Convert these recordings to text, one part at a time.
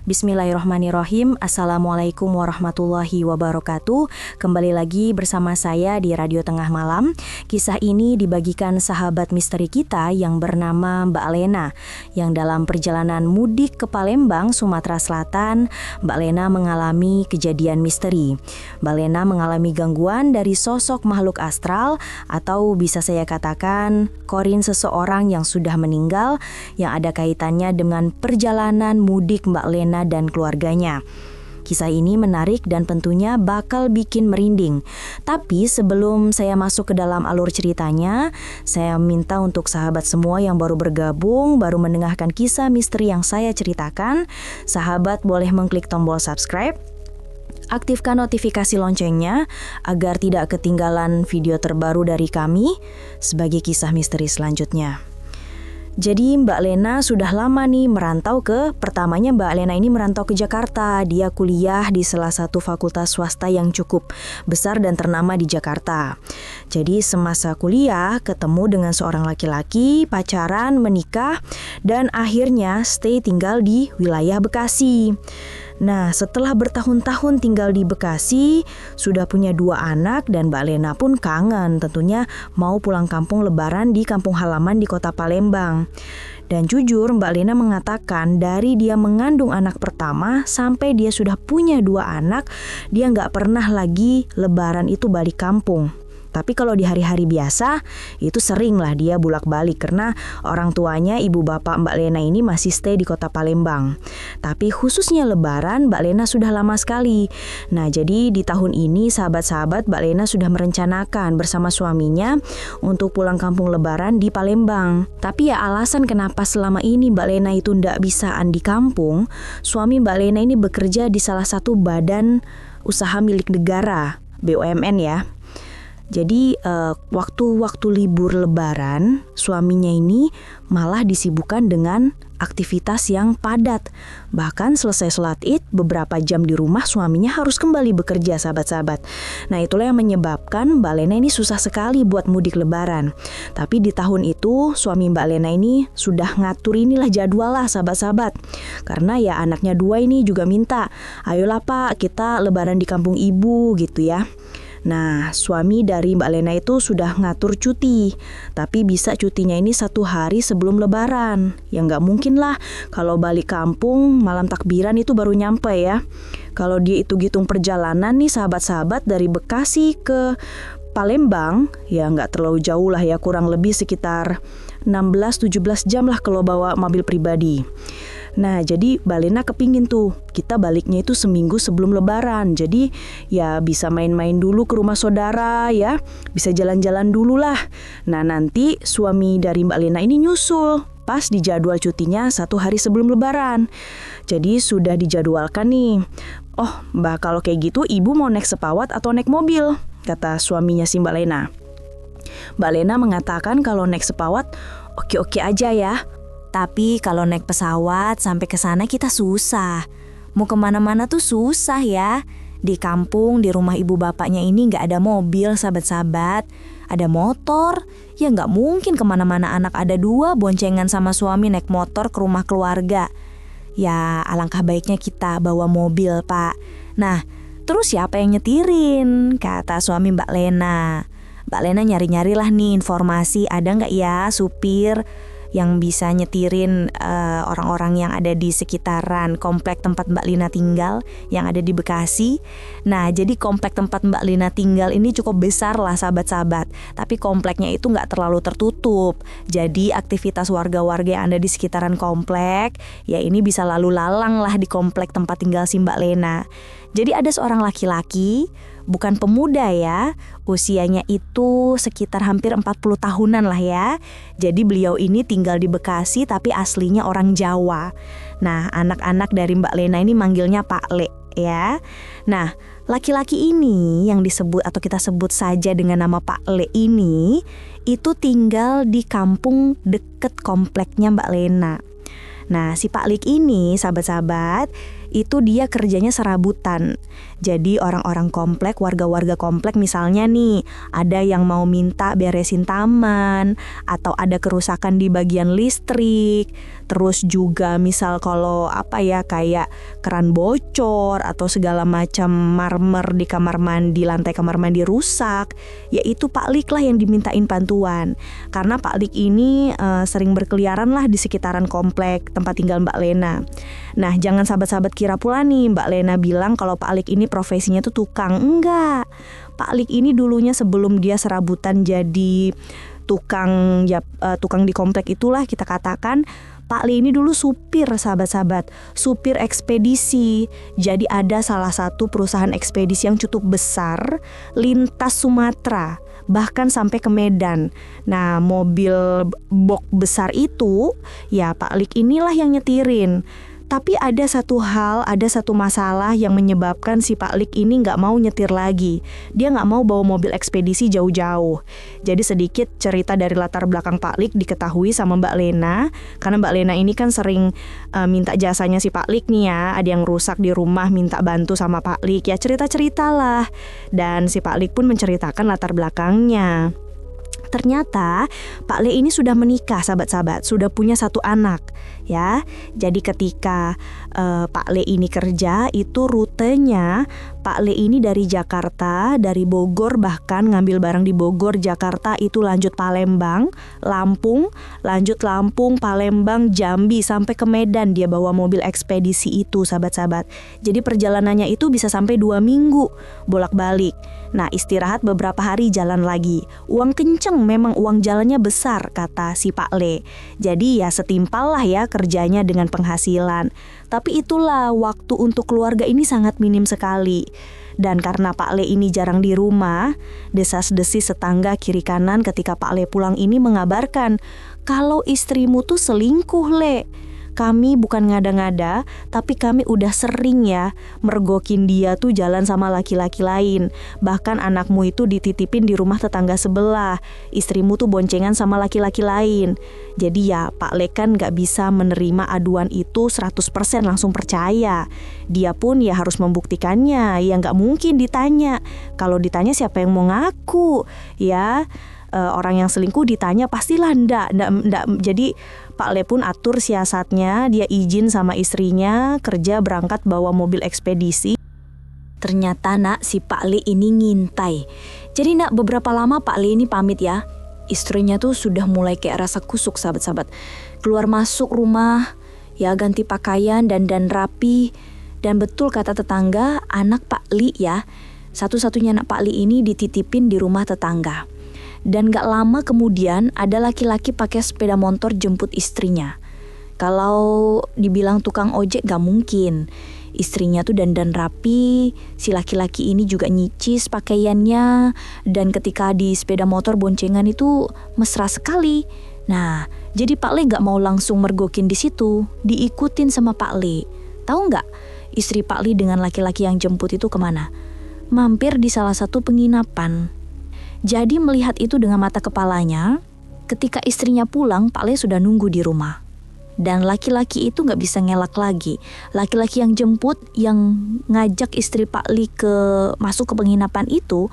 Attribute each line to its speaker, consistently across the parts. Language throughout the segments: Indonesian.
Speaker 1: Bismillahirrahmanirrahim. Assalamualaikum warahmatullahi wabarakatuh. Kembali lagi bersama saya di Radio Tengah Malam. Kisah ini dibagikan sahabat misteri kita yang bernama Mbak Lena, yang dalam perjalanan mudik ke Palembang, Sumatera Selatan, Mbak Lena mengalami kejadian misteri. Mbak Lena mengalami gangguan dari sosok makhluk astral, atau bisa saya katakan korin seseorang yang sudah meninggal, yang ada kaitannya dengan perjalanan mudik Mbak Lena dan keluarganya. Kisah ini menarik dan tentunya bakal bikin merinding. Tapi sebelum saya masuk ke dalam alur ceritanya, saya minta untuk sahabat semua yang baru bergabung, baru mendengarkan kisah misteri yang saya ceritakan, sahabat boleh mengklik tombol subscribe, aktifkan notifikasi loncengnya agar tidak ketinggalan video terbaru dari kami sebagai kisah misteri selanjutnya. Jadi Mbak Lena sudah lama nih merantau pertamanya Mbak Lena ini merantau ke Jakarta. Dia kuliah di salah satu fakultas swasta yang cukup besar dan ternama di Jakarta. Jadi semasa kuliah ketemu dengan seorang laki-laki, pacaran, menikah, dan akhirnya stay tinggal di wilayah Bekasi. Nah, setelah bertahun-tahun tinggal di Bekasi, sudah punya 2 anak dan Mbak Lena pun kangen tentunya mau pulang kampung lebaran di kampung halaman di kota Palembang. Dan jujur Mbak Lena mengatakan dari dia mengandung anak pertama sampai dia sudah punya 2 anak, dia nggak pernah lagi lebaran itu balik kampung. Tapi kalau di hari-hari biasa itu sering lah dia bolak-balik karena orang tuanya ibu bapak Mbak Lena ini masih stay di kota Palembang. Tapi khususnya lebaran Mbak Lena sudah lama sekali. Nah jadi di tahun ini sahabat-sahabat Mbak Lena sudah merencanakan bersama suaminya untuk pulang kampung lebaran di Palembang. Tapi ya alasan kenapa selama ini Mbak Lena itu ndak bisaan di kampung, suami Mbak Lena ini bekerja di salah satu badan usaha milik negara, BUMN ya. Jadi waktu-waktu libur lebaran suaminya ini malah disibukkan dengan aktivitas yang padat. Bahkan selesai sholat Id beberapa jam di rumah suaminya harus kembali bekerja sahabat-sahabat. Nah itulah yang menyebabkan Mbak Lena ini susah sekali buat mudik lebaran. Tapi di tahun itu suami Mbak Lena ini sudah ngatur inilah jadwal lah sahabat-sahabat. Karena ya anaknya 2 ini juga minta, ayolah Pak kita lebaran di kampung ibu gitu ya. Nah, suami dari Mbak Lena itu sudah ngatur cuti, tapi bisa cutinya ini 1 hari sebelum lebaran. Ya nggak mungkin lah, kalau balik kampung malam takbiran itu baru nyampe ya. Kalau dia itu hitung perjalanan nih sahabat-sahabat dari Bekasi ke Palembang, ya nggak terlalu jauh lah ya, kurang lebih sekitar 16-17 jam lah kalau bawa mobil pribadi. Nah jadi Mbak Lena kepingin tuh kita baliknya itu seminggu sebelum lebaran. Jadi ya bisa main-main dulu ke rumah saudara ya, bisa jalan-jalan dulu lah. Nah nanti suami dari Mbak Lena ini nyusul pas di jadwal cutinya 1 hari sebelum lebaran. Jadi sudah dijadwalkan nih, oh Mbak kalau kayak gitu ibu mau naik sepawat atau naik mobil, kata suaminya si Mbak Lena. Mbak Lena mengatakan kalau naik sepawat oke-oke aja ya. Tapi kalau naik pesawat sampai ke sana kita susah. Mau kemana-mana tuh susah ya. Di kampung, di rumah ibu bapaknya ini gak ada mobil sahabat-sahabat. Ada motor, ya gak mungkin kemana-mana anak ada 2 boncengan sama suami naik motor ke rumah keluarga. Ya alangkah baiknya kita bawa mobil Pak. Nah terus siapa yang nyetirin? Kata suami Mbak Lena. Mbak Lena nyari-nyari lah nih informasi, ada gak ya supir yang bisa nyetirin orang-orang yang ada di sekitaran komplek tempat Mbak Lena tinggal yang ada di Bekasi. Nah jadi komplek tempat Mbak Lena tinggal ini cukup besar lah sahabat-sahabat, tapi kompleknya itu gak terlalu tertutup. Jadi aktivitas warga-warga yang ada di sekitaran komplek ya ini bisa lalu lalang lah di komplek tempat tinggal si Mbak Lena. Jadi ada seorang laki-laki, bukan pemuda ya, usianya itu sekitar hampir 40 tahunan lah ya. Jadi beliau ini tinggal di Bekasi tapi aslinya orang Jawa. Nah anak-anak dari Mbak Lena ini manggilnya Pak Le ya. Nah laki-laki ini yang disebut atau kita sebut saja dengan nama Pak Le ini itu tinggal di kampung deket kompleknya Mbak Lena. Nah si Pak Lik ini sahabat-sahabat itu dia kerjanya serabutan. Jadi orang-orang komplek, warga-warga komplek misalnya nih, ada yang mau minta beresin taman, atau ada kerusakan di bagian listrik, terus juga misal kalau kayak keran bocor atau segala macam marmer di kamar mandi, lantai kamar mandi rusak, yaitu Pak Lik lah yang dimintain bantuan. Karena Pak Lik ini sering berkeliaran lah di sekitaran komplek tempat tinggal Mbak Lena. Nah, jangan sahabat-sahabat kira pula nih Mbak Lena bilang kalau Pak Lik ini profesinya tuh tukang. Enggak. Pak Lik ini dulunya sebelum dia serabutan jadi tukang di komplek itulah kita katakan, Pak Lik ini dulu supir, sahabat-sahabat, supir ekspedisi. Jadi ada salah satu perusahaan ekspedisi yang cukup besar lintas Sumatera, bahkan sampai ke Medan. Nah, mobil box besar itu ya Pak Lik inilah yang nyetirin. Tapi ada satu masalah yang menyebabkan si Pak Lik ini nggak mau nyetir lagi. Dia nggak mau bawa mobil ekspedisi jauh-jauh. Jadi sedikit cerita dari latar belakang Pak Lik diketahui sama Mbak Lena. Karena Mbak Lena ini kan sering minta jasanya si Pak Lik nih ya. Ada yang rusak di rumah minta bantu sama Pak Lik. Ya cerita-ceritalah. Dan si Pak Lik pun menceritakan latar belakangnya. Ternyata Pak Le ini sudah menikah, sahabat-sahabat, sudah punya satu anak ya. Jadi ketika Pak Le ini kerja, itu rutenya Pak Le ini dari Jakarta, dari Bogor, bahkan ngambil barang di Bogor, Jakarta, itu lanjut Palembang, Lampung, lanjut Lampung, Palembang, Jambi, sampai ke Medan dia bawa mobil ekspedisi itu, sahabat-sahabat. Jadi perjalanannya itu bisa sampai 2 minggu bolak-balik. Nah, istirahat beberapa hari jalan lagi. Uang kenceng, memang uang jalannya besar, kata si Pak Le. Jadi ya setimpal lah ya kerjanya dengan penghasilan. Tapi itulah, waktu untuk keluarga ini sangat minim sekali. Dan karena Pak Le ini jarang di rumah, desas-desis tetangga kiri kanan ketika Pak Le pulang ini mengabarkan, kalau istrimu tuh selingkuh, Le. Kami bukan ngada-ngada, tapi kami udah sering ya mergokin dia tuh jalan sama laki-laki lain. Bahkan anakmu itu dititipin di rumah tetangga sebelah. Istrimu tuh boncengan sama laki-laki lain. Jadi ya Pak Le kan gak bisa menerima aduan itu 100% langsung percaya. Dia pun ya harus membuktikannya. Ya gak mungkin ditanya. Kalau ditanya siapa yang mau ngaku? Ya orang yang selingkuh ditanya pastilah ndak. Jadi Pak Le pun atur siasatnya, dia izin sama istrinya kerja berangkat bawa mobil ekspedisi. Ternyata nak, si Pak Le ini ngintai. Jadi nak, beberapa lama Pak Le ini pamit ya. Istrinya tuh sudah mulai kayak rasa kusuk, sahabat-sahabat. Keluar masuk rumah, ya ganti pakaian, dandan rapi. Dan betul kata tetangga, anak Pak Le ya, satu-satunya anak Pak Le ini dititipin di rumah tetangga. Dan gak lama kemudian ada laki-laki pakai sepeda motor jemput istrinya. Kalau dibilang tukang ojek gak mungkin. Istrinya tuh dandan rapi, si laki-laki ini juga nyicis pakaiannya. Dan ketika di sepeda motor boncengan itu mesra sekali. Nah, jadi Pak Le gak mau langsung mergokin di situ, diikutin sama Pak Le. Tahu gak istri Pak Le dengan laki-laki yang jemput itu kemana? Mampir di salah satu penginapan. Jadi melihat itu dengan mata kepalanya, ketika istrinya pulang, Pak Le sudah nunggu di rumah. Dan laki-laki itu gak bisa ngelak lagi. Laki-laki yang jemput, yang ngajak istri Pak Le masuk ke penginapan itu,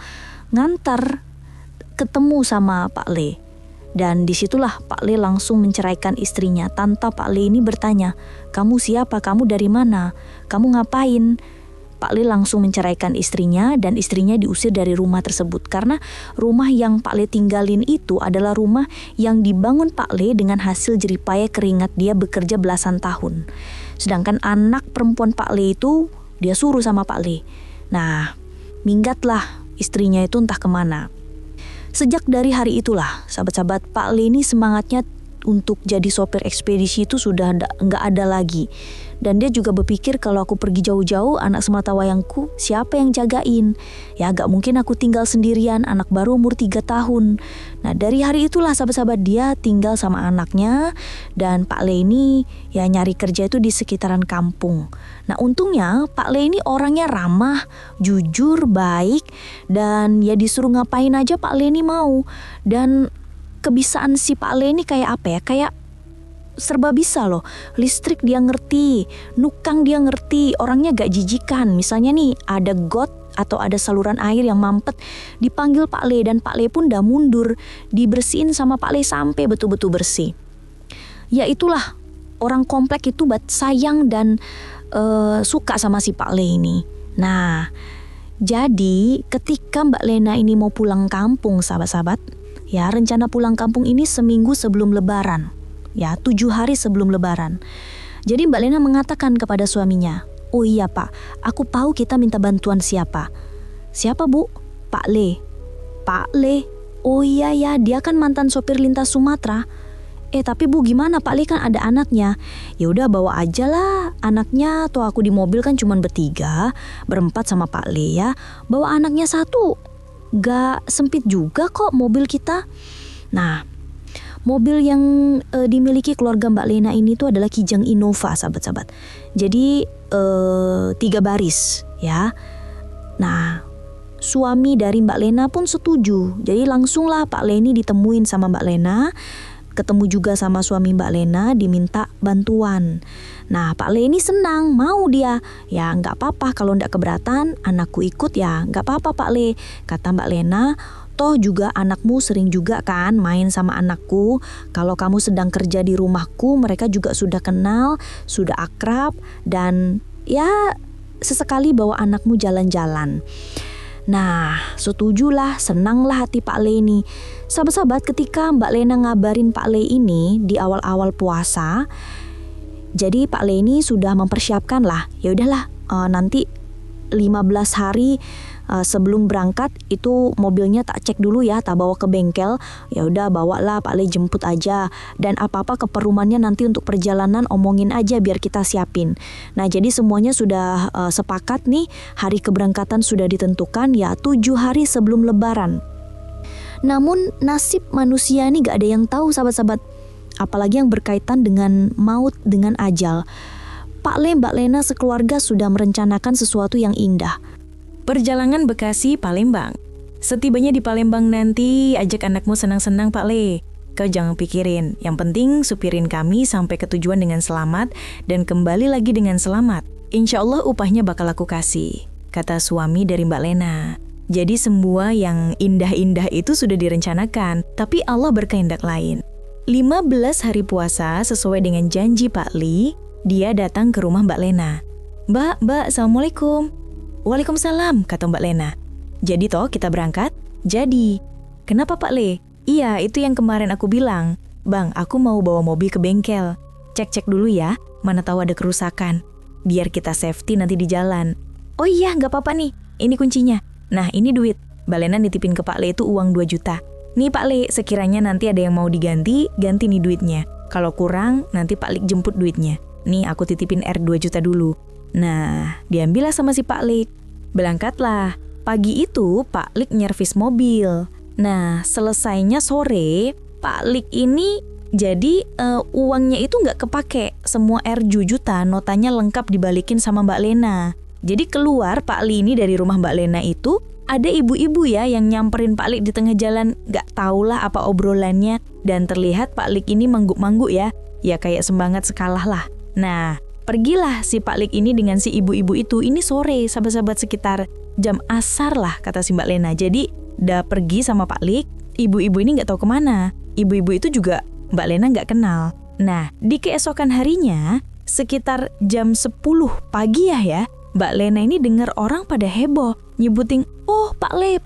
Speaker 1: ngantar ketemu sama Pak Le. Dan disitulah Pak Le langsung menceraikan istrinya tanpa Pak Le ini bertanya, kamu siapa? Kamu dari mana? Kamu ngapain? Pak Le langsung menceraikan istrinya dan istrinya diusir dari rumah tersebut karena rumah yang Pak Le tinggalin itu adalah rumah yang dibangun Pak Le dengan hasil jeripaya keringat dia bekerja belasan tahun. Sedangkan anak perempuan Pak Le itu dia suruh sama Pak Le. Nah, minggatlah istrinya itu entah kemana. Sejak dari hari itulah, sahabat-sahabat, Pak Le ini semangatnya untuk jadi sopir ekspedisi itu sudah nggak ada lagi. Dan dia juga berpikir kalau aku pergi jauh-jauh, anak sematawayangku siapa yang jagain? Ya gak mungkin aku tinggal sendirian, anak baru umur 3 tahun. Nah dari hari itulah sahabat-sahabat dia tinggal sama anaknya. Dan Pak Le ini ya nyari kerja itu di sekitaran kampung. Nah untungnya Pak Le ini orangnya ramah, jujur, baik. Dan ya disuruh ngapain aja Pak Le ini mau. Dan kebiasaan si Pak Le ini kayak apa ya? Kayak serba bisa loh. Listrik dia ngerti, nukang dia ngerti, orangnya gak jijikan. Misalnya nih ada got atau ada saluran air yang mampet, dipanggil Pak Le dan Pak Le pun dah mundur, dibersihin sama Pak Le sampai betul-betul bersih. Ya itulah, orang komplek itu sayang dan suka sama si Pak Le ini. Nah, jadi ketika Mbak Lena ini mau pulang kampung sahabat-sahabat, ya rencana pulang kampung ini seminggu sebelum Lebaran, ya 7 hari sebelum Lebaran. Jadi Mbak Lena mengatakan kepada suaminya, "Oh iya Pak, aku tahu kita minta bantuan siapa." "Siapa Bu?" "Pak Le." "Pak Le? Oh iya ya, dia kan mantan sopir lintas Sumatera." Tapi Bu gimana, Pak Le kan ada anaknya." "Ya udah bawa aja lah anaknya, toh aku di mobil kan cuman berempat sama Pak Le ya. Bawa anaknya satu, gak sempit juga kok mobil kita." Nah, mobil yang dimiliki keluarga Mbak Lena ini tuh adalah Kijang Innova sahabat-sahabat. Jadi 3 baris ya. Nah, suami dari Mbak Lena pun setuju. Jadi langsunglah Pak Le ini ditemuin sama Mbak Lena, ketemu juga sama suami Mbak Lena, diminta bantuan. Nah, Pak Le ini senang, mau dia. "Ya nggak apa-apa, kalau nggak keberatan anakku ikut ya nggak apa-apa Pak Le," kata Mbak Lena. "Toh juga anakmu sering juga kan main sama anakku. Kalau kamu sedang kerja di rumahku, mereka juga sudah kenal, sudah akrab, dan ya sesekali bawa anakmu jalan-jalan." Nah, setujulah, senanglah hati Pak Le ini. Sahabat-sahabat, ketika Mbak Lena ngabarin Pak Le ini di awal-awal puasa, jadi Pak Le ini sudah mempersiapkan lah. Ya udahlah, nanti 15 hari sebelum berangkat itu mobilnya tak cek dulu ya, tak bawa ke bengkel. Ya udah bawalah Pak Le, jemput aja, dan apa-apa keperluannya nanti untuk perjalanan omongin aja biar kita siapin. Nah, jadi semuanya sudah sepakat nih, hari keberangkatan sudah ditentukan ya 7 hari sebelum Lebaran. Namun nasib manusia ini gak ada yang tahu sahabat-sahabat, apalagi yang berkaitan dengan maut, dengan ajal. Pak Le, Mbak Lena sekeluarga sudah merencanakan sesuatu yang indah.
Speaker 2: Perjalanan Bekasi Palembang. Setibanya di Palembang nanti, ajak anakmu senang-senang Pak Le. Kau jangan pikirin, yang penting supirin kami sampai ke tujuan dengan selamat dan kembali lagi dengan selamat. Insya Allah upahnya bakal aku kasih, kata suami dari Mbak Lena. Jadi semua yang indah-indah itu sudah direncanakan, tapi Allah berkehendak lain. 15 hari puasa sesuai dengan janji Pak Le, dia datang ke rumah Mbak Lena. Mbak, Assalamualaikum." "Waalaikumsalam," kata Mbak Lena. "Jadi toh kita berangkat?" "Jadi." "Kenapa Pak Le?" "Iya, itu yang kemarin aku bilang. Bang, aku mau bawa mobil ke bengkel. Cek-cek dulu ya, mana tahu ada kerusakan. Biar kita safety nanti di jalan." "Oh iya, gak apa-apa nih, ini kuncinya. Nah, ini duit." Mbak Lena nitipin ke Pak Le itu uang 2 juta. "Nih Pak Le, sekiranya nanti ada yang mau diganti, ganti nih duitnya. Kalau kurang, nanti Pak Le jemput duitnya. Nih aku titipin R2 juta dulu." Nah, diambillah sama si Pak Le. Berangkatlah. Pagi itu Pak Le nyervis mobil. Nah, selesainya sore, Pak Le ini jadi uangnya itu nggak kepake. Semua R2 juta notanya lengkap dibalikin sama Mbak Lena. Jadi keluar Pak Le ini dari rumah Mbak Lena itu, ada ibu-ibu ya yang nyamperin Pak Le di tengah jalan. Nggak tahulah apa obrolannya, dan terlihat Pak Le ini mangguk-mangguk ya. Ya kayak semangat sekalah lah. Nah, pergilah si Pak Le ini dengan si ibu-ibu itu. Ini sore, sahabat-sahabat, sekitar jam asar lah kata si Mbak Lena. Jadi udah pergi sama Pak Le. Ibu-ibu ini gak tahu kemana. Ibu-ibu itu juga Mbak Lena gak kenal. Nah, di keesokan harinya sekitar jam 10 pagi ya, Mbak Lena ini dengar orang pada heboh nyebutin, "Oh Pak Le,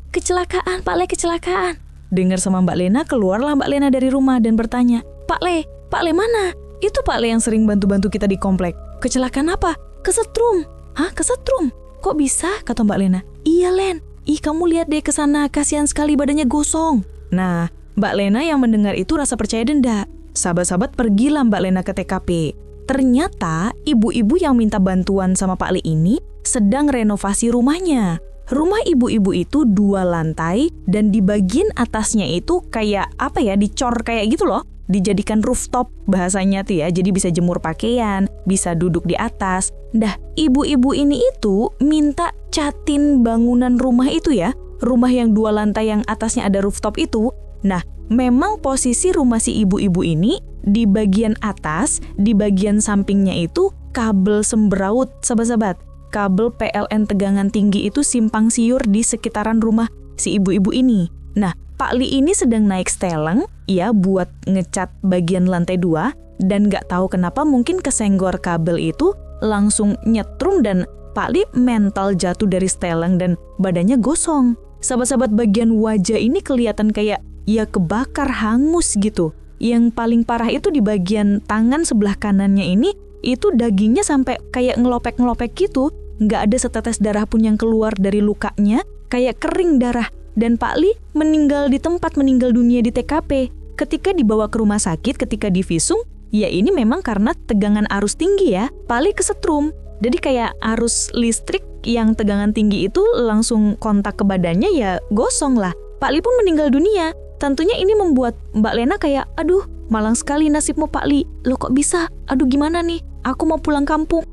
Speaker 2: kecelakaan, Pak Le kecelakaan." Dengar sama Mbak Lena, keluarlah Mbak Lena dari rumah dan bertanya, Pak Le mana?" "Itu Pak Le yang sering bantu-bantu kita di komplek." "Kecelakaan apa?" "Kesetrum." "Hah, kesetrum? Kok bisa?" kata Mbak Lena. "Iya Len, kamu lihat deh ke sana, kasihan sekali badannya gosong." Nah, Mbak Lena yang mendengar itu rasa percaya denda. Sahabat-sahabat, pergilah Mbak Lena ke TKP. Ternyata ibu-ibu yang minta bantuan sama Pak Le ini sedang renovasi rumahnya. Rumah ibu-ibu itu 2 lantai dan di bagian atasnya itu kayak dicor kayak gitu loh. Dijadikan rooftop bahasanya tuh ya, jadi bisa jemur pakaian, bisa duduk di atas. Dah, ibu-ibu ini itu minta catin bangunan rumah itu ya, rumah yang 2 lantai yang atasnya ada rooftop itu. Nah, memang posisi rumah si ibu-ibu ini di bagian atas, di bagian sampingnya itu kabel sembraut, sahabat-sahabat. Kabel PLN tegangan tinggi itu simpang siur di sekitaran rumah si ibu-ibu ini. Nah, Pak Li ini sedang naik steleng, ya buat ngecat bagian lantai 2, dan gak tahu kenapa mungkin kesenggor kabel itu langsung nyetrum dan Pak Li mental jatuh dari steleng dan badannya gosong. Sahabat-sahabat, bagian wajah ini kelihatan kayak ya kebakar, hangus gitu. Yang paling parah itu di bagian tangan sebelah kanannya ini, itu dagingnya sampai kayak ngelopek-ngelopek gitu. Nggak ada setetes darah pun yang keluar dari lukanya, kayak kering darah. Dan Pak Li meninggal di tempat, meninggal dunia di TKP. Ketika dibawa ke rumah sakit, ketika divisum, ya ini memang karena tegangan arus tinggi ya, Pak Li kesetrum. Jadi kayak arus listrik yang tegangan tinggi itu langsung kontak ke badannya, ya gosong lah. Pak Li pun meninggal dunia. Tentunya ini membuat Mbak Lena kayak, aduh malang sekali nasibmu Pak Li. Loh kok bisa? Aduh gimana nih? Aku mau pulang kampung.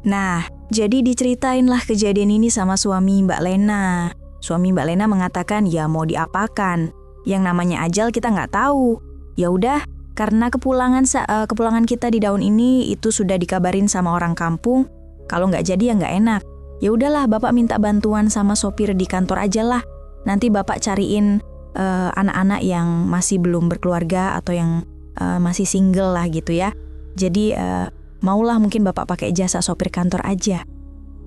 Speaker 1: Nah, jadi diceritainlah kejadian ini sama suami Mbak Lena. Suami Mbak Lena mengatakan, ya mau diapakan? Yang namanya ajal kita nggak tahu. Ya udah, karena kepulangan kita di daun ini itu sudah dikabarin sama orang kampung. Kalau nggak jadi ya nggak enak. Ya udahlah, Bapak minta bantuan sama sopir di kantor aja lah. Nanti Bapak cariin anak-anak yang masih belum berkeluarga atau yang masih single lah gitu ya. Jadi maulah mungkin Bapak pakai jasa sopir kantor aja.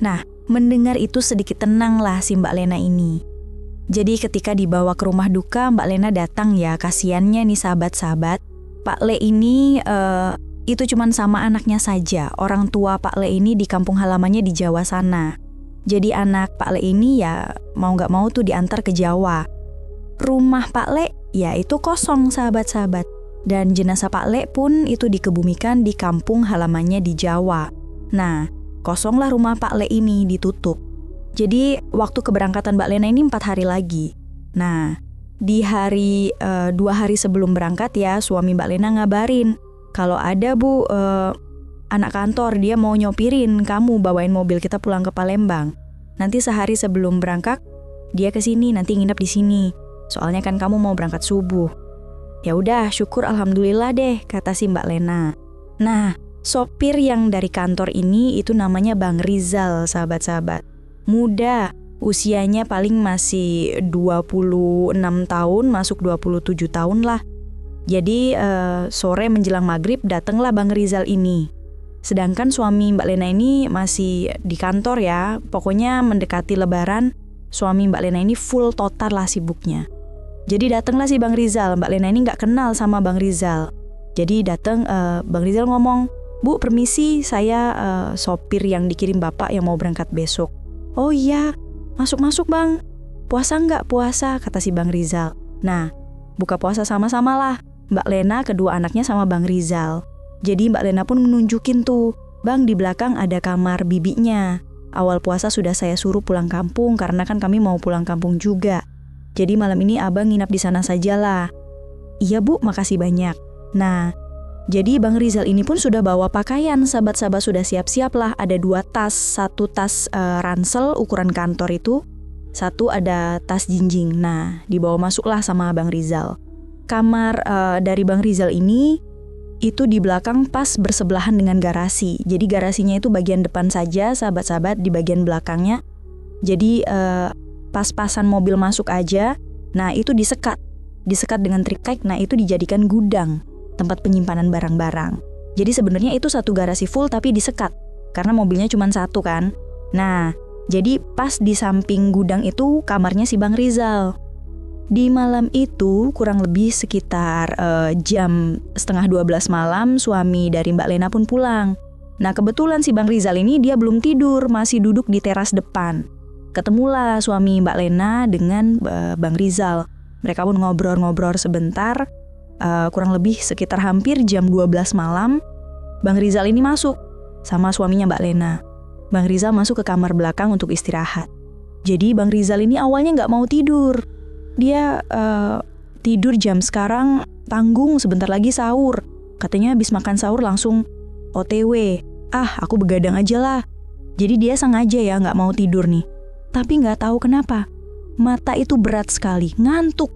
Speaker 1: Nah, mendengar itu sedikit tenang lah si Mbak Lena ini. Jadi ketika dibawa ke rumah duka, Mbak Lena datang ya, kasiannya nih sahabat-sahabat. Pak Le ini itu cuman sama anaknya saja. Orang tua Pak Le ini di kampung halamannya di Jawa sana. Jadi anak Pak Le ini ya mau gak mau tuh diantar ke Jawa. Rumah Pak Le ya itu kosong sahabat-sahabat. Dan jenazah Pak Le pun itu dikebumikan di kampung halamannya di Jawa. Nah, kosonglah rumah Pak Le ini, ditutup. Jadi waktu keberangkatan Mbak Lena ini 4 hari lagi. Nah, di hari 2 hari sebelum berangkat ya, suami Mbak Lena ngabarin, kalau ada Bu, anak kantor dia mau nyopirin kamu bawain mobil kita pulang ke Palembang. Nanti sehari sebelum berangkat dia ke sini, nanti nginep di sini. Soalnya kan kamu mau berangkat subuh. Ya udah, syukur alhamdulillah deh, kata si Mbak Lena. Nah, sopir yang dari kantor ini itu namanya Bang Rizal, sahabat-sahabat. Muda, usianya paling masih 26 tahun, masuk 27 tahun lah. Jadi sore menjelang maghrib datanglah Bang Rizal ini. Sedangkan suami Mbak Lena ini masih di kantor ya. Pokoknya mendekati lebaran, suami Mbak Lena ini full total lah sibuknya. Jadi datanglah si Bang Rizal. Mbak Lena ini nggak kenal sama Bang Rizal. Jadi datang Bang Rizal ngomong, Bu permisi, saya sopir yang dikirim Bapak yang mau berangkat besok. Oh iya, masuk-masuk Bang. Puasa nggak? Puasa, kata si Bang Rizal. Nah, buka puasa sama-sama lah. Mbak Lena, kedua anaknya sama Bang Rizal. Jadi Mbak Lena pun menunjukin tuh, Bang di belakang ada kamar bibinya. Awal puasa sudah saya suruh pulang kampung karena kan kami mau pulang kampung juga. Jadi malam ini abang nginap di sana sajalah. Iya Bu, makasih banyak. Nah, jadi Bang Rizal ini pun sudah bawa pakaian, sahabat-sahabat sudah siap-siap lah. Ada 2 tas, 1 tas ransel ukuran kantor itu, 1 ada tas jinjing. Nah, dibawa masuklah sama Bang Rizal. Kamar dari Bang Rizal ini itu di belakang pas bersebelahan dengan garasi. Jadi garasinya itu bagian depan saja, sahabat-sahabat, di bagian belakangnya. Jadi pas-pasan mobil masuk aja. Nah, itu disekat dengan triptek. Nah, itu dijadikan gudang, tempat penyimpanan barang-barang. Jadi sebenarnya itu 1 garasi full tapi disekat karena mobilnya cuma 1 kan. Nah, jadi pas di samping gudang itu kamarnya si Bang Rizal. Di malam itu kurang lebih sekitar jam 11:30 malam suami dari Mbak Lena pun pulang. Nah, kebetulan si Bang Rizal ini dia belum tidur, masih duduk di teras depan. Ketemulah suami Mbak Lena dengan Bang Rizal. Mereka pun ngobrol-ngobrol sebentar. Kurang lebih sekitar hampir jam 12 malam, Bang Rizal ini masuk sama suaminya Mbak Lena. Bang Rizal masuk ke kamar belakang untuk istirahat. Jadi Bang Rizal ini awalnya nggak mau tidur. Dia tidur jam sekarang tanggung, sebentar lagi sahur. Katanya habis makan sahur langsung OTW. Aku begadang aja lah. Jadi dia sengaja ya nggak mau tidur nih. Tapi nggak tahu kenapa, mata itu berat sekali, ngantuk.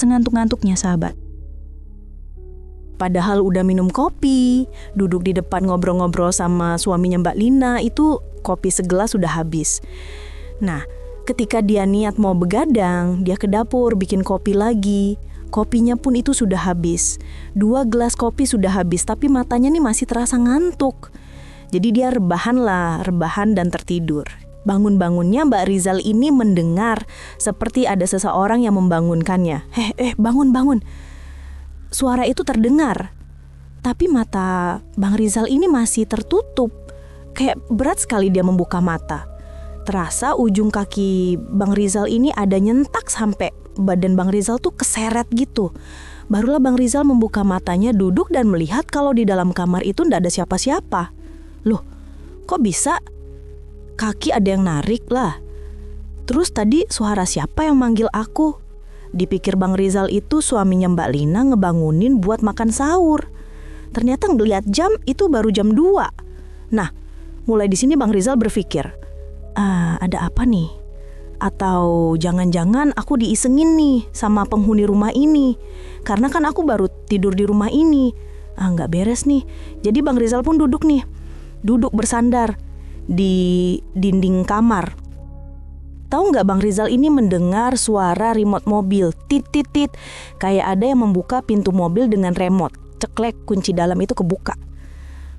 Speaker 2: sengantuk-ngantuknya sahabat. Padahal udah minum kopi, duduk di depan ngobrol-ngobrol sama suaminya Mbak Lina, itu kopi segelas sudah habis. Nah, ketika dia niat mau begadang, dia ke dapur bikin kopi lagi. Kopinya pun itu sudah habis. 2 gelas kopi sudah habis, tapi matanya nih masih terasa ngantuk. Jadi dia rebahan dan tertidur. Bangun-bangunnya Mbak Rizal ini mendengar seperti ada seseorang yang membangunkannya. Bangun. Suara itu terdengar, tapi mata Bang Rizal ini masih tertutup. Kayak berat sekali dia membuka mata. Terasa ujung kaki Bang Rizal ini ada nyentak sampai badan Bang Rizal tuh keseret gitu. Barulah Bang Rizal membuka matanya, duduk dan melihat kalau di dalam kamar itu ndak ada siapa-siapa. Loh, kok bisa? Kaki ada yang narik lah. Terus tadi suara siapa yang manggil aku? Dipikir Bang Rizal itu suaminya Mbak Lina ngebangunin buat makan sahur. Ternyata ngeliat jam itu baru jam 2. Nah, mulai di sini Bang Rizal berpikir, ada apa nih? Atau jangan-jangan aku diisengin nih sama penghuni rumah ini. Karena kan aku baru tidur di rumah ini. Nggak beres nih. Jadi Bang Rizal pun duduk bersandar di dinding kamar. Tahu nggak Bang Rizal ini mendengar suara remote mobil, tit-tit-tit. Kayak ada yang membuka pintu mobil dengan remote. Ceklek, kunci dalam itu kebuka.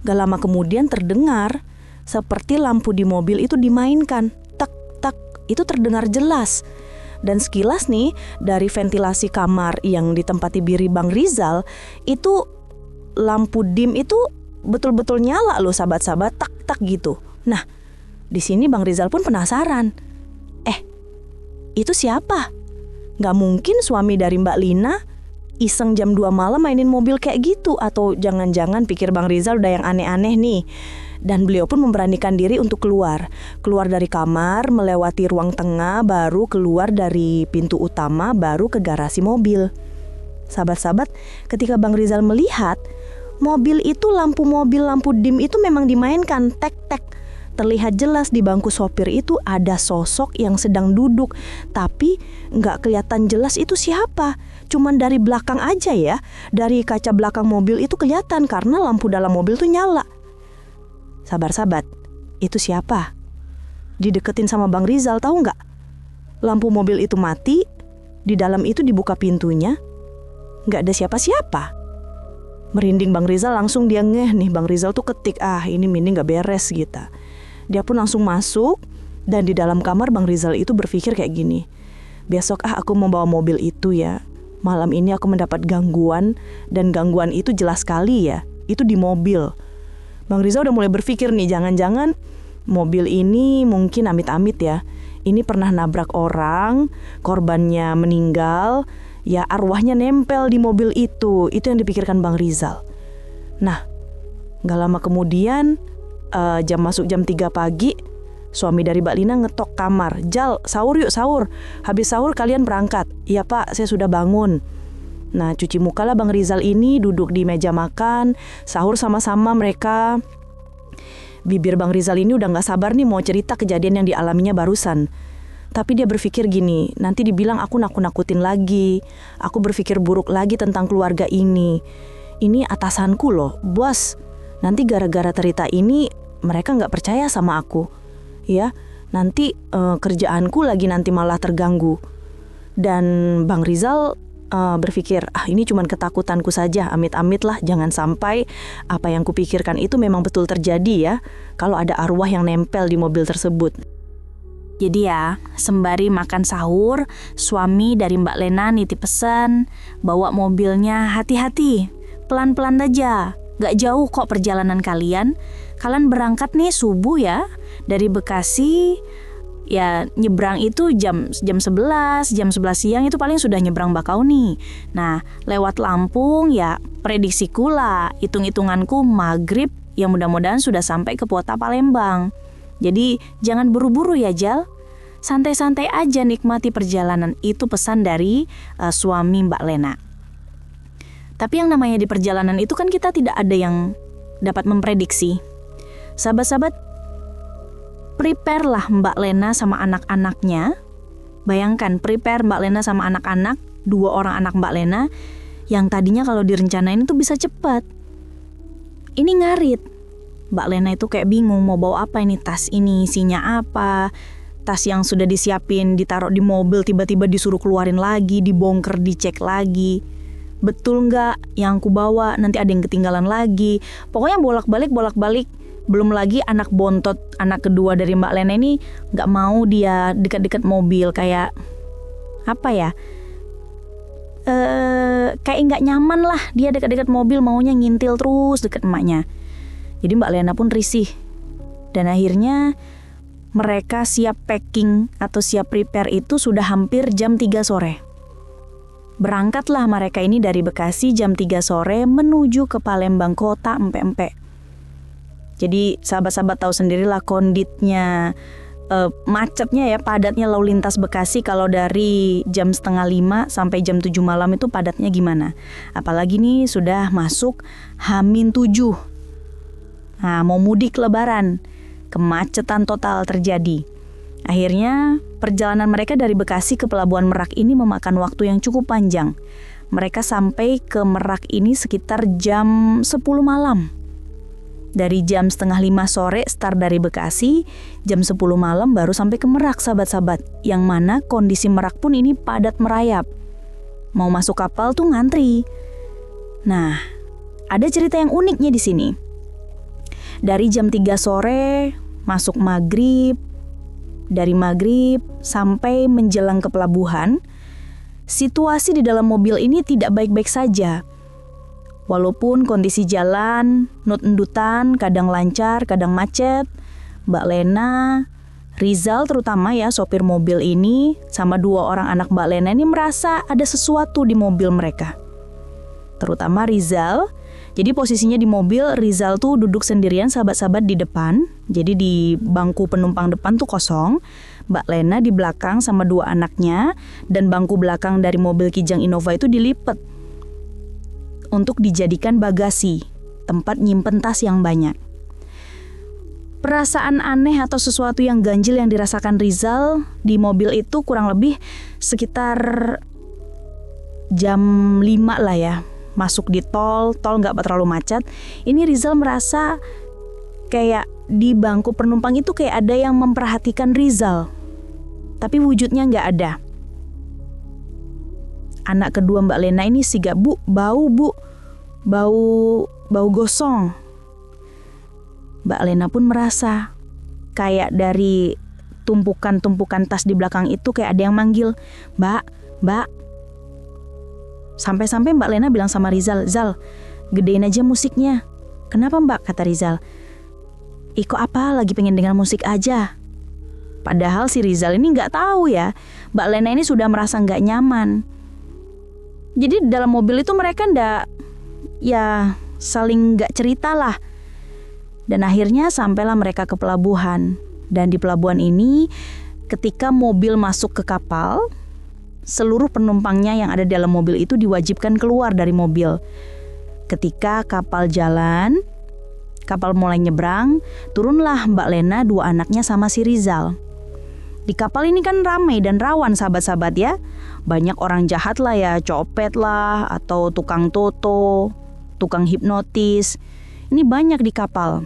Speaker 2: Gak lama kemudian terdengar seperti lampu di mobil itu dimainkan. Tak, itu terdengar jelas. Dan sekilas nih, dari ventilasi kamar yang ditempati biri Bang Rizal, itu lampu dim itu betul-betul nyala loh sahabat-sahabat, tak gitu. Nah, di sini Bang Rizal pun penasaran. Itu siapa? Gak mungkin suami dari Mbak Lina iseng jam 2 malam mainin mobil kayak gitu. Atau jangan-jangan pikir Bang Rizal udah yang aneh-aneh nih. Dan beliau pun memberanikan diri untuk keluar dari kamar, melewati ruang tengah, baru keluar dari pintu utama, baru ke garasi mobil. Sahabat-sahabat, ketika Bang Rizal melihat mobil itu, lampu dim itu memang dimainkan, tek-tek. Terlihat jelas di bangku sopir itu ada sosok yang sedang duduk, tapi nggak kelihatan jelas itu siapa. Cuman dari belakang aja ya, dari kaca belakang mobil itu kelihatan karena lampu dalam mobil tuh nyala. Sabar-sabar, itu siapa? Dideketin sama Bang Rizal, tahu nggak? Lampu mobil itu mati, di dalam itu dibuka pintunya, nggak ada siapa-siapa. Merinding Bang Rizal, langsung dia ngeh nih, Bang Rizal tuh ketik, ini nggak beres gitu. Dia pun langsung masuk, dan di dalam kamar Bang Rizal itu berpikir kayak gini, besok aku mau bawa mobil itu ya. Malam ini aku mendapat gangguan, dan gangguan itu jelas sekali ya, itu di mobil. Bang Rizal udah mulai berpikir nih, jangan-jangan mobil ini mungkin amit-amit ya, ini pernah nabrak orang, korbannya meninggal, ya arwahnya nempel di mobil itu yang dipikirkan Bang Rizal. Nah, gak lama kemudian, masuk jam 3 pagi, suami dari Mbak Lina ngetok kamar. Jal, sahur yuk, sahur. Habis sahur kalian berangkat. Iya Pak, saya sudah bangun. Nah, cuci muka lah Bang Rizal ini, duduk di meja makan, sahur sama-sama mereka. Bibir Bang Rizal ini udah gak sabar nih mau cerita kejadian yang dialaminya barusan. Tapi dia berpikir gini, nanti dibilang aku nakut-nakutin lagi. Aku berpikir buruk lagi tentang keluarga ini. Ini atasanku loh, bos. Nanti gara-gara cerita ini mereka gak percaya sama aku. Ya, nanti kerjaanku lagi nanti malah terganggu. Dan Bang Rizal berpikir, ini cuman ketakutanku saja, amit-amit lah, jangan sampai apa yang kupikirkan itu memang betul terjadi ya, kalau ada arwah yang nempel di mobil tersebut.
Speaker 1: Jadi ya, sembari makan sahur, suami dari Mbak Lena nitip pesan, bawa mobilnya hati-hati, pelan-pelan aja, gak jauh kok perjalanan kalian. Kalian berangkat nih subuh ya, dari Bekasi, ya nyebrang itu jam 11 siang itu paling sudah nyebrang Bakauni. Nah, lewat Lampung ya prediksiku lah, hitung-hitunganku maghrib ya mudah-mudahan sudah sampai ke kota Palembang. Jadi jangan buru-buru ya Jal, santai-santai aja nikmati perjalanan, itu pesan dari suami Mbak Lena. Tapi yang namanya di perjalanan itu kan kita tidak ada yang dapat memprediksi. Sahabat-sahabat, prepare lah Mbak Lena sama anak-anaknya. Bayangkan, prepare Mbak Lena sama anak-anak
Speaker 2: dua orang anak Mbak Lena yang tadinya kalau direncanain itu bisa cepat. Ini ngarit. Mbak Lena itu kayak bingung mau bawa apa ini, tas ini isinya apa. Tas yang sudah disiapin ditaruh di mobil tiba-tiba disuruh keluarin lagi, dibongkar, dicek lagi. Betul nggak yang aku bawa, nanti ada yang ketinggalan lagi. Pokoknya bolak-balik. Belum lagi anak bontot, anak kedua dari Mbak Lena ini nggak mau dia dekat-dekat mobil, kayak apa ya? Kayak nggak nyaman lah dia dekat-dekat mobil, maunya ngintil terus dekat emaknya. Jadi Mbak Lena pun risih. Dan akhirnya mereka siap packing atau siap prepare itu sudah hampir jam 3 sore. Berangkatlah mereka ini dari Bekasi jam 3 sore menuju ke Palembang kota empe-empe. Jadi sahabat-sahabat tahu sendirilah konditnya, macetnya ya, padatnya lalu lintas Bekasi kalau dari jam 4:30 sampai jam 7 malam itu padatnya gimana. Apalagi nih sudah masuk H-7. Nah, mau mudik lebaran, kemacetan total terjadi. Akhirnya perjalanan mereka dari Bekasi ke Pelabuhan Merak ini memakan waktu yang cukup panjang. Mereka sampai ke Merak ini sekitar jam 10 malam. Dari jam 4:30 sore start dari Bekasi, jam 10 malam baru sampai ke Merak sahabat-sahabat. Yang mana kondisi Merak pun ini padat merayap. Mau masuk kapal tuh ngantri. Nah, ada cerita yang uniknya di sini. Dari jam 3 sore masuk maghrib, dari maghrib sampai menjelang ke pelabuhan, situasi di dalam mobil ini tidak baik-baik saja. Walaupun kondisi jalan, nut-endutan, kadang lancar, kadang macet, Mbak Lena, Rizal terutama ya sopir mobil ini, sama dua orang anak Mbak Lena ini merasa ada sesuatu di mobil mereka. Terutama Rizal. Jadi posisinya di mobil, Rizal tuh duduk sendirian sahabat-sahabat di depan. Jadi di bangku penumpang depan tuh kosong. Mbak Lena di belakang sama dua anaknya. Dan bangku belakang dari mobil Kijang Innova itu dilipet untuk dijadikan bagasi, tempat nyimpen tas yang banyak. Perasaan aneh atau sesuatu yang ganjil yang dirasakan Rizal di mobil itu kurang lebih sekitar jam 5 lah ya. Masuk di tol nggak terlalu macet. Ini Rizal merasa kayak di bangku penumpang itu kayak ada yang memperhatikan Rizal, tapi wujudnya nggak ada. Anak kedua Mbak Lena ini sigap, bau gosong. Mbak Lena pun merasa kayak dari tumpukan tas di belakang itu kayak ada yang manggil, Mbak. Sampai-sampai Mbak Lena bilang sama Rizal, Zal, gedein aja musiknya. Kenapa Mbak? Kata Rizal. Kok apa? Lagi pengen dengar musik aja. Padahal si Rizal ini nggak tahu ya, Mbak Lena ini sudah merasa nggak nyaman. Jadi dalam mobil itu mereka saling nggak cerita lah. Dan akhirnya sampailah mereka ke pelabuhan. Dan di pelabuhan ini, ketika mobil masuk ke kapal, seluruh penumpangnya yang ada di dalam mobil itu diwajibkan keluar dari mobil. Ketika kapal jalan, kapal mulai nyebrang, turunlah Mbak Lena, dua anaknya sama si Rizal. Di kapal ini kan ramai dan rawan sahabat-sahabat ya. Banyak orang jahat lah ya, copet lah, atau tukang toto, tukang hipnotis. Ini banyak di kapal.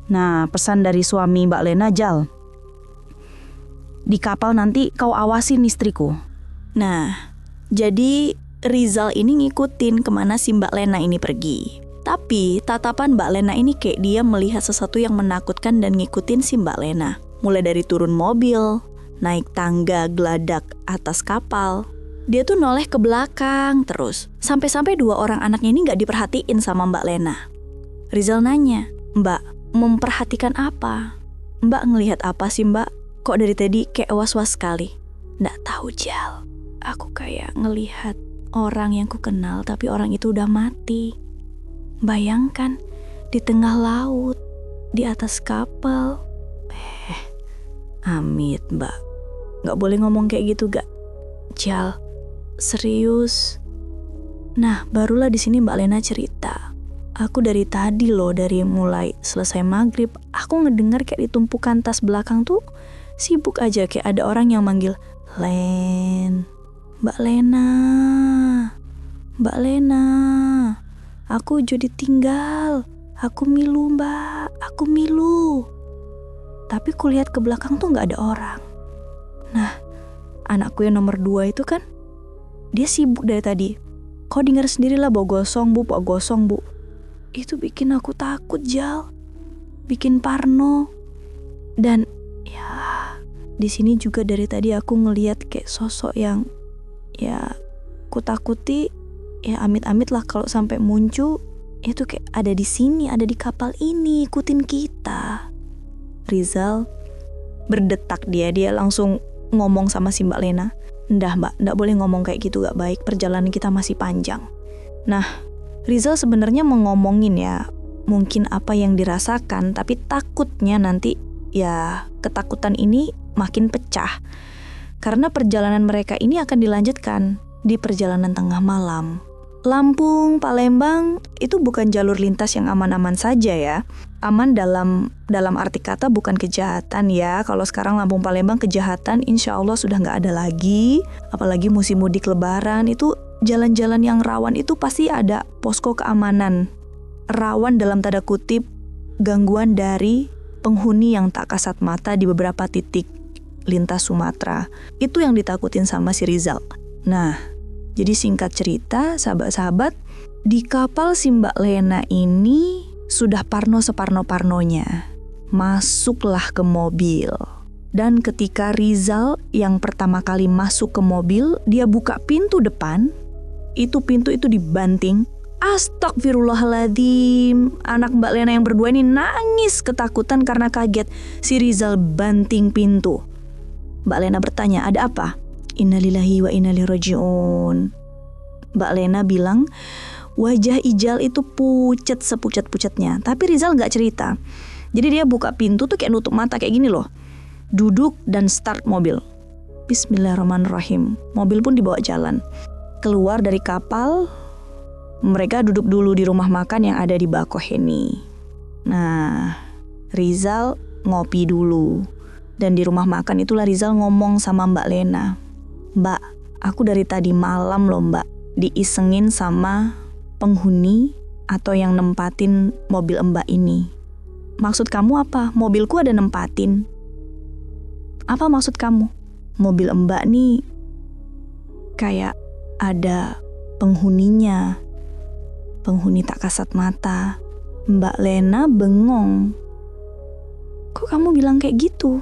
Speaker 2: Nah, pesan dari suami Mbak Lena, Jal, di kapal nanti kau awasin istriku. Nah, jadi Rizal ini ngikutin kemana si Mbak Lena ini pergi. Tapi tatapan Mbak Lena ini kayak dia melihat sesuatu yang menakutkan dan ngikutin si Mbak Lena. Mulai dari turun mobil, naik tangga geladak atas kapal. Dia tuh noleh ke belakang terus. Sampai-sampai dua orang anaknya ini gak diperhatiin sama Mbak Lena. Rizal nanya, Mbak, memperhatikan apa? Mbak ngelihat apa sih Mbak? Kok dari tadi kayak was-was sekali? Nggak tahu Jal. Aku kayak ngelihat orang yang ku kenal tapi orang itu udah mati. Bayangkan di tengah laut, di atas kapal. Amit Mbak, gak boleh ngomong kayak gitu gak? Jal, serius? Nah barulah di sini Mbak Lena cerita. Aku dari tadi loh, dari mulai selesai maghrib, aku ngedengar kayak di tumpukan tas belakang tuh sibuk aja, kayak ada orang yang manggil Len,
Speaker 1: Mbak Lena, Mbak Lena, aku jadi tinggal. Aku milu mbak, aku milu. Tapi kulihat ke belakang tuh gak ada orang. Nah, anakku yang nomor 2 itu kan, dia sibuk dari tadi. Kau dengar sendirilah, bawa gosong bu. Itu bikin aku takut, Jal. Bikin parno. Dan ya, di sini juga dari tadi aku ngelihat kayak sosok yang ya ku takuti, ya amit-amit lah kalau sampai muncul itu kayak ada di sini, ada di kapal ini, ikutin kita. Rizal berdetak, dia langsung ngomong sama si Mbak Lena, "Ndah mbak, ndak boleh ngomong kayak gitu, gak baik, perjalanan kita masih panjang." Nah, Rizal sebenarnya mau ngomongin ya mungkin apa yang dirasakan, tapi takutnya nanti ya ketakutan ini makin pecah. Karena perjalanan mereka ini akan dilanjutkan di perjalanan tengah malam. Lampung, Palembang itu bukan jalur lintas yang aman-aman saja ya. Aman dalam arti kata bukan kejahatan ya. Kalau sekarang Lampung Palembang kejahatan insya Allah sudah gak ada lagi. Apalagi musim mudik lebaran itu jalan-jalan yang rawan itu pasti ada posko keamanan. Rawan dalam tanda kutip gangguan dari penghuni yang tak kasat mata di beberapa titik lintas Sumatera. Itu yang ditakutin sama si Rizal. Nah, jadi singkat cerita, sahabat-sahabat, di kapal si Mbak Lena ini sudah parno separno-parnonya. Masuklah ke mobil. Dan ketika Rizal yang pertama kali masuk ke mobil, dia buka pintu depan, pintu itu dibanting. Astagfirullahaladzim, anak Mbak Lena yang berdua ini nangis ketakutan karena kaget si Rizal banting pintu. Mbak Lena bertanya, "Ada apa?" "Innalillahi wa inna ilaihi rajiun." Mbak Lena bilang, wajah Ijal itu pucat sepucat-pucatnya. Tapi Rizal gak cerita. Jadi dia buka pintu tuh kayak nutup mata kayak gini loh. Duduk dan start mobil. Bismillahirrahmanirrahim. Mobil pun dibawa jalan. Keluar dari kapal, mereka duduk dulu di rumah makan yang ada di Bakauheni. Nah, Rizal ngopi dulu. Dan di rumah makan itulah Rizal ngomong sama Mbak Lena, "Mbak, aku dari tadi malam loh mbak, diisengin sama penghuni atau yang nempatin mobil mbak ini." "Maksud kamu apa? Mobilku ada nempatin." "Apa maksud kamu?" "Mobil mbak nih kayak ada penghuninya. Penghuni tak kasat mata." Mbak Lena bengong. "Kok kamu bilang kayak gitu?"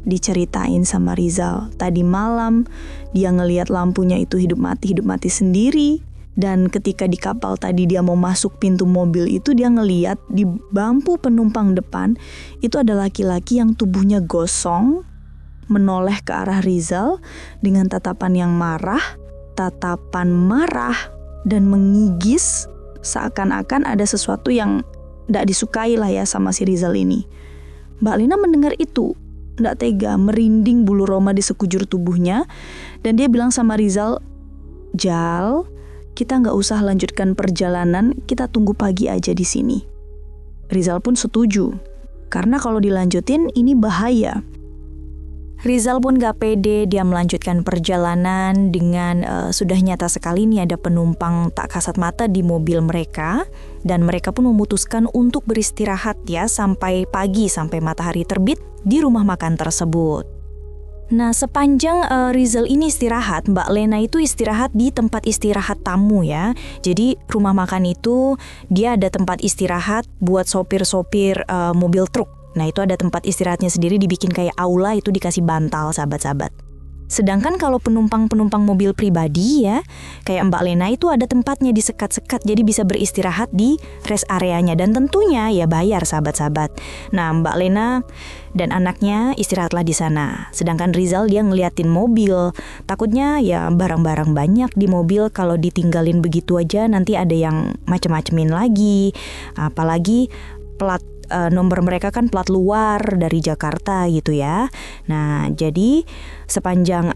Speaker 1: Diceritain sama Rizal, tadi malam dia ngelihat lampunya itu hidup mati sendiri. Dan ketika di kapal tadi dia mau masuk pintu mobil itu, dia ngelihat di bangku penumpang depan itu ada laki-laki yang tubuhnya gosong menoleh ke arah Rizal dengan tatapan marah dan menggigis, seakan-akan ada sesuatu yang tidak disukai lah ya sama si Rizal ini. Mbak Lena mendengar itu tidak tega, merinding bulu roma di sekujur tubuhnya, dan dia bilang sama Rizal, "Jal, kita nggak usah lanjutkan perjalanan, kita tunggu pagi aja di sini." Rizal pun setuju, karena kalau dilanjutin ini bahaya. Rizal pun gak pede, dia melanjutkan perjalanan dengan sudah nyata sekali nih ada penumpang tak kasat mata di mobil mereka, dan mereka pun memutuskan untuk beristirahat ya sampai pagi, sampai matahari terbit di rumah makan tersebut. Nah, sepanjang Rizal ini istirahat, Mbak Lena itu istirahat di tempat istirahat tamu ya. Jadi rumah makan itu dia ada tempat istirahat buat sopir-sopir mobil truk. Nah, itu ada tempat istirahatnya sendiri, dibikin kayak aula, itu dikasih bantal, sahabat-sahabat. Sedangkan kalau penumpang mobil pribadi ya, kayak Mbak Lena itu ada tempatnya disekat-sekat, jadi bisa beristirahat di rest areanya, dan tentunya ya bayar, sahabat-sahabat. Nah, Mbak Lena dan anaknya istirahatlah di sana. Sedangkan Rizal dia ngeliatin mobil, takutnya ya barang-barang banyak di mobil, kalau ditinggalin begitu aja nanti ada yang macem-macemin lagi, apalagi plat nomor mereka kan plat luar dari Jakarta gitu ya. Nah, jadi sepanjang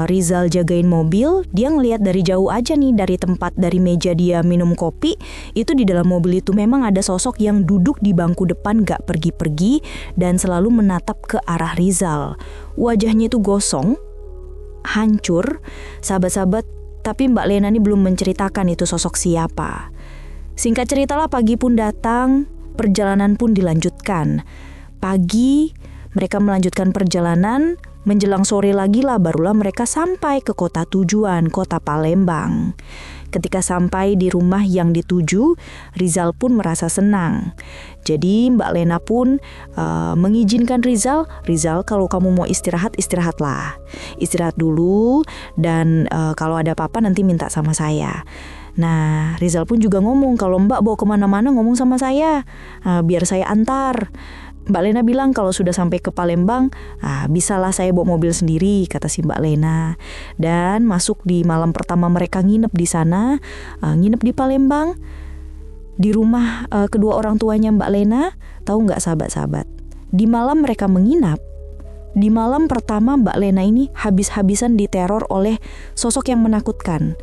Speaker 1: Rizal jagain mobil, dia ngelihat dari jauh aja nih, dari tempat, dari meja dia minum kopi, itu di dalam mobil itu memang ada sosok yang duduk di bangku depan gak pergi-pergi dan selalu menatap ke arah Rizal. Wajahnya itu gosong, hancur, sahabat-sahabat, tapi Mbak Lena ini belum menceritakan itu sosok siapa. Singkat ceritalah pagi pun datang, perjalanan pun dilanjutkan. Pagi mereka melanjutkan perjalanan, menjelang sore lagi lah barulah mereka sampai ke kota tujuan, kota Palembang. Ketika sampai di rumah yang dituju, Rizal pun merasa senang. Jadi Mbak Lena pun mengizinkan Rizal kalau kamu mau istirahat, istirahatlah. Istirahat dulu dan kalau ada apa-apa nanti minta sama saya. Nah, Rizal pun juga ngomong kalau Mbak bawa kemana-mana ngomong sama saya, biar saya antar. Mbak Lena bilang kalau sudah sampai ke Palembang, bisalah saya bawa mobil sendiri, kata si Mbak Lena. Dan masuk di malam pertama mereka nginep di sana, nginep di Palembang, di rumah kedua orang tuanya Mbak Lena. Tahu nggak sahabat-sahabat? Di malam mereka menginap, di malam pertama Mbak Lena ini habis-habisan diteror oleh sosok yang menakutkan.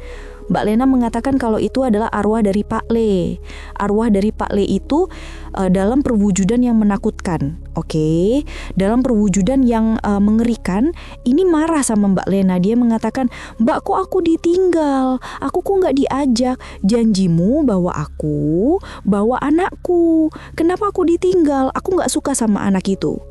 Speaker 1: Mbak Lena mengatakan kalau itu adalah arwah dari Pak Le. Arwah dari Pak Le itu dalam perwujudan yang menakutkan. Oke, dalam perwujudan yang mengerikan. Ini marah sama Mbak Lena. Dia mengatakan, Mbak kok aku ditinggal? Aku kok nggak diajak? Janjimu bawa aku, bawa anakku. Kenapa aku ditinggal? Aku nggak suka sama anak itu.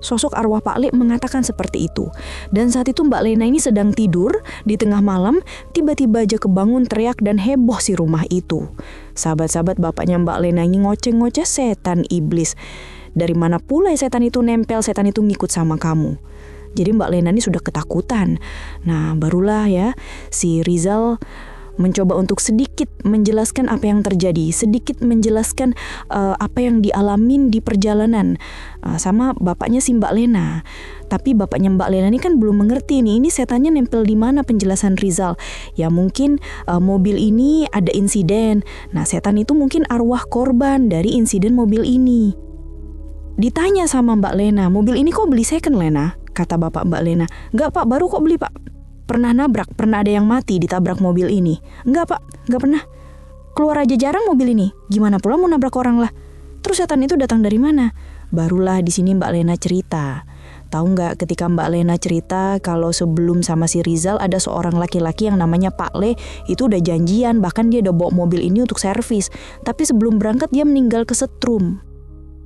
Speaker 1: Sosok arwah Pak Le mengatakan seperti itu. Dan saat itu Mbak Lena ini sedang tidur di tengah malam, tiba-tiba aja kebangun teriak dan heboh si rumah itu. Sahabat-sahabat, bapaknya Mbak Lena ini ngoceh-ngoceh, setan iblis. Dari mana pula setan itu nempel, setan itu ngikut sama kamu. Jadi Mbak Lena ini sudah ketakutan. Nah, barulah ya si Rizal mencoba untuk sedikit menjelaskan apa yang terjadi, sedikit menjelaskan apa yang dialamin di perjalanan sama bapaknya si Mbak Lena. Tapi bapaknya Mbak Lena ini kan belum mengerti nih, ini setannya nempel di mana penjelasan Rizal. Ya mungkin mobil ini ada insiden. Nah, setan itu mungkin arwah korban dari insiden mobil ini. Ditanya sama Mbak Lena, mobil ini kok beli second Lena? Kata bapak Mbak Lena, enggak Pak, baru kok beli Pak. Pernah nabrak, pernah ada yang mati ditabrak mobil ini? Enggak Pak, enggak pernah. Keluar aja jarang mobil ini. Gimana pula mau nabrak orang lah? Terus setan itu datang dari mana? Barulah di sini Mbak Lena cerita. Tahu nggak ketika Mbak Lena cerita kalau sebelum sama si Rizal ada seorang laki-laki yang namanya Pak Le, itu udah janjian, bahkan dia udah bawa mobil ini untuk servis. Tapi sebelum berangkat dia meninggal kesetrum.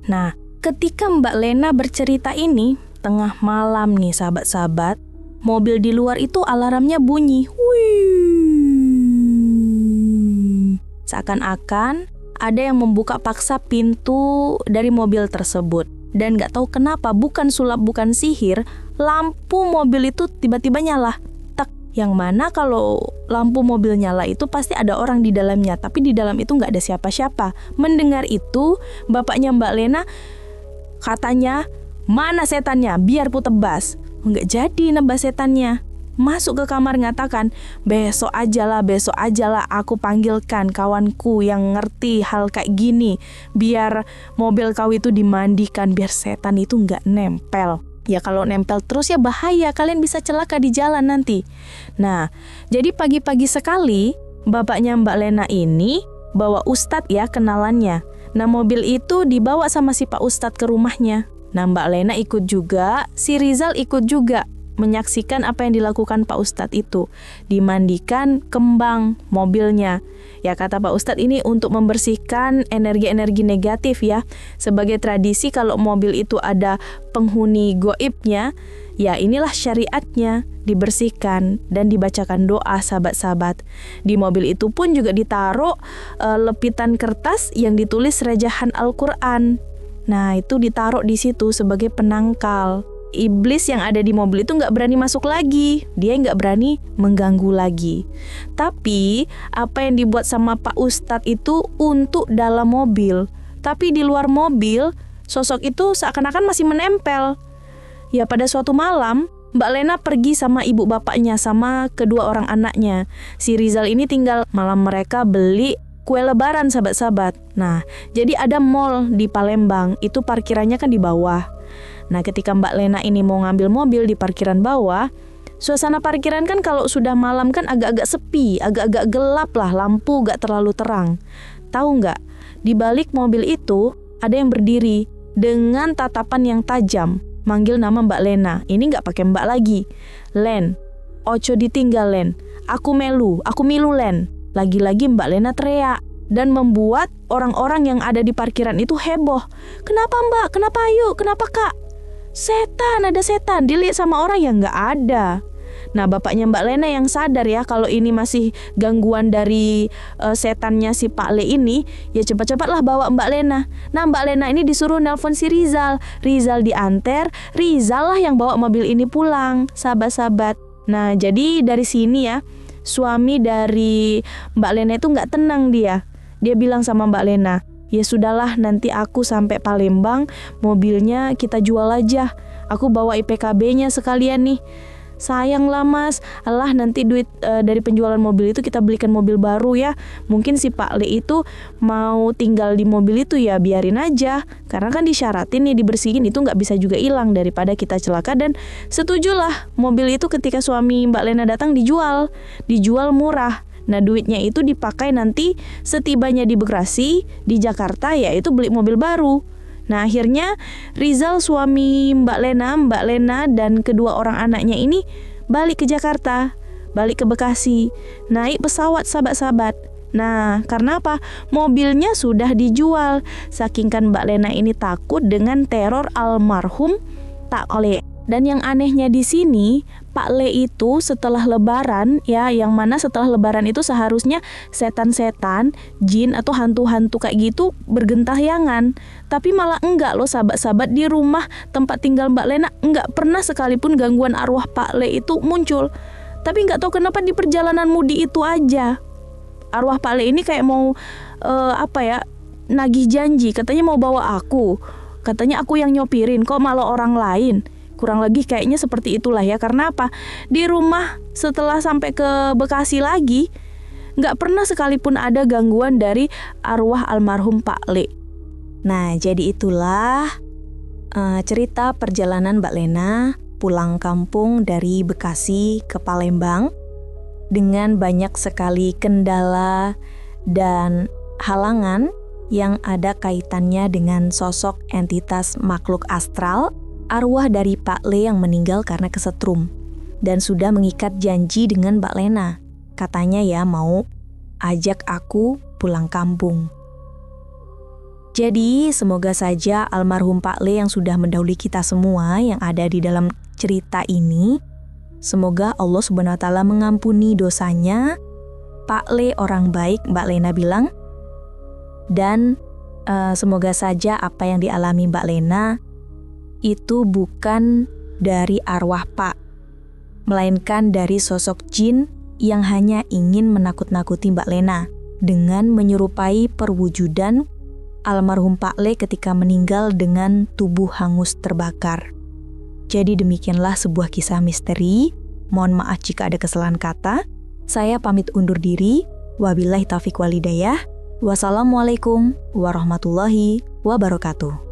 Speaker 1: Nah, ketika Mbak Lena bercerita ini, tengah malam nih sahabat-sahabat, mobil di luar itu alarmnya bunyi. Wih. Seakan-akan ada yang membuka paksa pintu dari mobil tersebut. Dan gak tahu kenapa, bukan sulap, bukan sihir, lampu mobil itu tiba-tiba nyala. Tak, yang mana kalau lampu mobil nyala itu pasti ada orang di dalamnya. Tapi di dalam itu gak ada siapa-siapa. Mendengar itu, bapaknya Mbak Lena katanya, mana setannya? Biar ku tebas. Nggak jadi nebas setannya. Masuk ke kamar ngatakan, besok aja lah aku panggilkan kawanku yang ngerti hal kayak gini. Biar mobil kau itu dimandikan, biar setan itu nggak nempel. Ya kalau nempel terus ya bahaya, kalian bisa celaka di jalan nanti. Nah, jadi pagi-pagi sekali bapaknya Mbak Lena ini bawa Ustadz ya kenalannya. Nah mobil itu dibawa sama si Pak Ustadz ke rumahnya. Nah Mbak Lena ikut juga, si Rizal ikut juga menyaksikan apa yang dilakukan Pak Ustadz itu. Dimandikan kembang mobilnya. Ya kata Pak Ustadz ini untuk membersihkan energi-energi negatif ya. Sebagai tradisi kalau mobil itu ada penghuni goibnya, ya inilah syariatnya, dibersihkan dan dibacakan doa sahabat-sahabat. Di mobil itu pun juga ditaruh lepitan kertas yang ditulis rejahan Al-Quran. Nah itu ditaruh di situ sebagai penangkal. Iblis yang ada di mobil itu nggak berani masuk lagi. Dia nggak berani mengganggu lagi. Tapi apa yang dibuat sama Pak Ustadz itu untuk dalam mobil. Tapi di luar mobil, sosok itu seakan-akan masih menempel. Ya pada suatu malam, Mbak Lena pergi sama ibu bapaknya, sama kedua orang anaknya. Si Rizal ini tinggal, malam mereka beli kue lebaran sahabat-sahabat. Nah, jadi ada mall di Palembang, itu parkirannya kan di bawah. Nah, ketika Mbak Lena ini mau ngambil mobil di parkiran bawah, suasana parkiran kan kalau sudah malam kan agak-agak sepi, agak-agak gelap lah, lampu gak terlalu terang. Tahu nggak? Di balik mobil itu ada yang berdiri dengan tatapan yang tajam, manggil nama Mbak Lena. Ini nggak pakai Mbak lagi, Len.
Speaker 3: Ojo ditinggalin. Aku milu Len. Lagi-lagi Mbak Lena teriak dan membuat orang-orang yang ada di parkiran itu heboh. Kenapa Mbak? Kenapa Ayu? Kenapa Kak? Setan, ada setan. Dilihat sama orang yang nggak ada. Nah, bapaknya Mbak Lena yang sadar ya kalau ini masih gangguan dari setannya si Pak Le ini, ya cepat-cepatlah bawa Mbak Lena. Nah, Mbak Lena ini disuruh nelpon si Rizal. Rizal diantar, Rizal lah yang bawa mobil ini pulang, sahabat-sahabat. Nah, jadi dari sini ya, suami dari Mbak Lena itu nggak tenang dia. Dia bilang sama Mbak Lena, ya sudahlah, nanti aku sampai Palembang, mobilnya kita jual aja. Aku bawa IPKB-nya sekalian nih. Sayang lah Mas, alah nanti duit dari penjualan mobil itu kita belikan mobil baru ya. Mungkin si Pak Le itu mau tinggal di mobil itu, ya biarin aja. Karena kan disyaratin nih dibersihin, itu nggak bisa juga hilang daripada kita celaka. Dan setujulah mobil itu ketika suami Mbak Lena datang dijual murah. Nah, duitnya itu dipakai nanti setibanya di Bekasi, di Jakarta, ya itu beli mobil baru. Nah, akhirnya Rizal suami Mbak Lena dan kedua orang anaknya ini balik ke Jakarta, balik ke Bekasi, naik pesawat sahabat-sahabat. Nah, karena apa? Mobilnya sudah dijual. Saking kan Mbak Lena ini takut dengan teror almarhum Pak Le. Dan yang anehnya di sini, Pak Le itu setelah lebaran ya, yang mana setelah lebaran itu seharusnya setan-setan, jin atau hantu-hantu kayak gitu bergentayangan. Tapi malah enggak loh sahabat-sahabat, di rumah tempat tinggal Mbak Lena enggak pernah sekalipun gangguan arwah Pak Le itu muncul. Tapi enggak tahu kenapa di perjalanan mudi itu aja, arwah Pak Le ini kayak mau nagih janji, katanya mau bawa aku. Katanya aku yang nyopirin, kok malah orang lain. Kurang lebih kayaknya seperti itulah ya. Karena apa? Di rumah setelah sampai ke Bekasi lagi, nggak pernah sekalipun ada gangguan dari arwah almarhum Pak Le.
Speaker 1: Nah, jadi itulah cerita perjalanan Mbak Lena pulang kampung dari Bekasi ke Palembang dengan banyak sekali kendala dan halangan yang ada kaitannya dengan sosok entitas makhluk astral, arwah dari Pak Le yang meninggal karena kesetrum, dan sudah mengikat janji dengan Mbak Lena. Katanya ya mau ajak aku pulang kampung. Jadi semoga saja almarhum Pak Le yang sudah mendahului kita semua yang ada di dalam cerita ini, semoga Allah Subhanahu wa Ta'ala mengampuni dosanya. Pak Le orang baik, Mbak Lena bilang. Dan semoga saja apa yang dialami Mbak Lena itu bukan dari arwah Pak, melainkan dari sosok jin yang hanya ingin menakut-nakuti Mbak Lena dengan menyerupai perwujudan almarhum Pak Le ketika meninggal dengan tubuh hangus terbakar. Jadi demikianlah sebuah kisah misteri. Mohon maaf jika ada kesalahan kata. Saya pamit undur diri. Wabillahi taufiq wal hidayah. Wassalamualaikum warahmatullahi wabarakatuh.